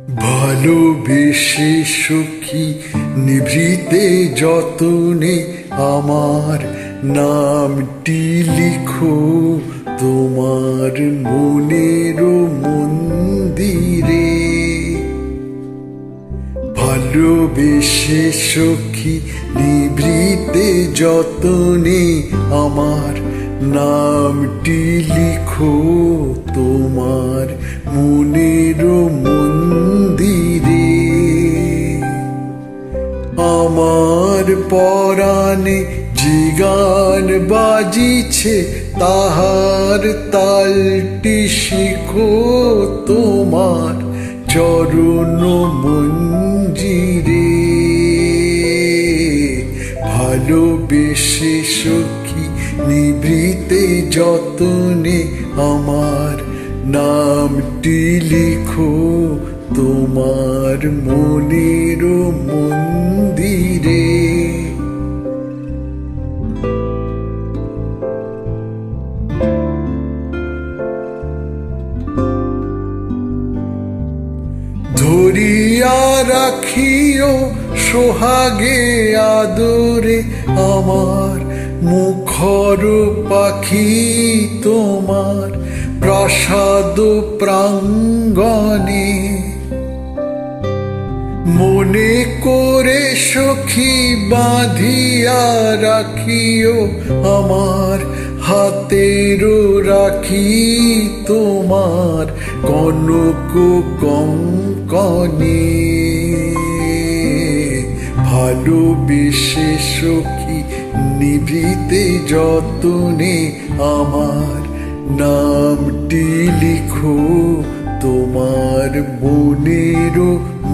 ভালোবেসে সখী নিভৃতে যতনে আমার নামটি লিখো তোমার মনের মন্দিরে। ভালোবেসে সখী নিভৃতে যতনে আমার নামটি লিখো তোমার মনের মন্দিরে। আমার পরাণে যে গান বাজিছে তাহার তালটি শিখো তোমার চরণ মঞ্জিরে। ভালোবেসে সখী নিভৃতে যতনে আমার নামটি লিখো তোমার মনের মন্দিরে। ধরিয়া রাখিও সোহাগে আদরে আমার মুখর পাখি তোমার প্রাসাদ প্রাঙ্গণে। মনে করে সখী বাঁধিয়া রাখিও আমার হাতের রাখি তোমার কনক কঙ্কণে। ভালোবেসে সখী নিভৃতে যতনে আমার নামটি লিখো তোমার মনের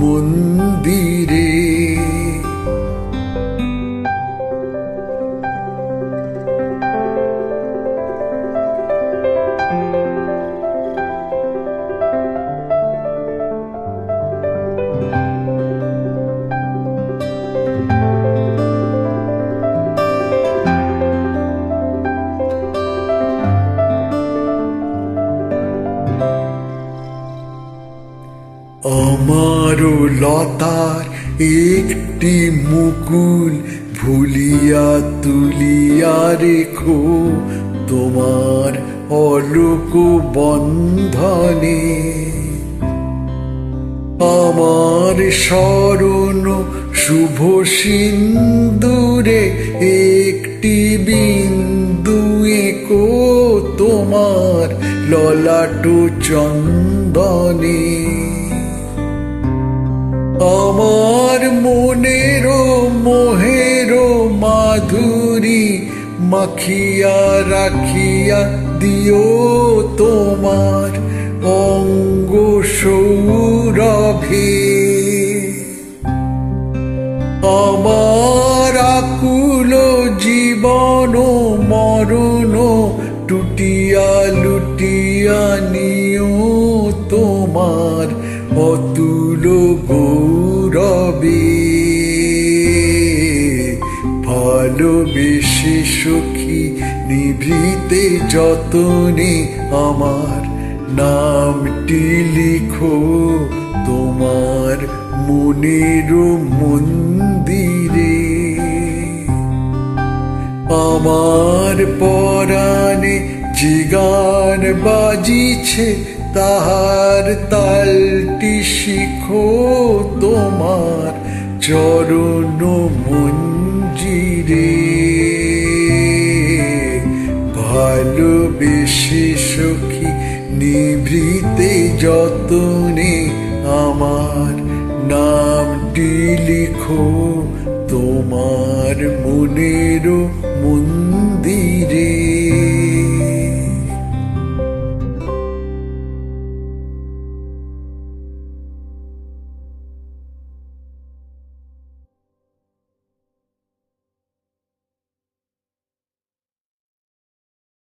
মন্দিরে। আমারও লতার একটি মুকুল ভুলিয়া তুলিয়া রেখো তোমার অলোক বন্ধনে। আমার স্মরণ শুভ সিন্দুরে একটি বিন্দু এঁকো তোমার ললাট চন্দনে। আমার মনের মোহের মাধুরী মাখিয়া রাখিয়া দিও তোমার অঙ্গ সৌরভে। আমার আকুল জীবন মরণ টুটিয়া লুটিয়া নিও তোমার অতুল গৌরবে। ভালোবেসে সখী নিভৃতে যতনে আমার নামটি লিখো তোমার মনের মন্দিরে। আমার পরাণে যে গান বাজিছে তাহার তালটি শিখো তোমার চরণ মঞ্জিরে। ভালোবেসে সখী নিভৃতে যতনে আমার নামটি লিখো তোমার মনের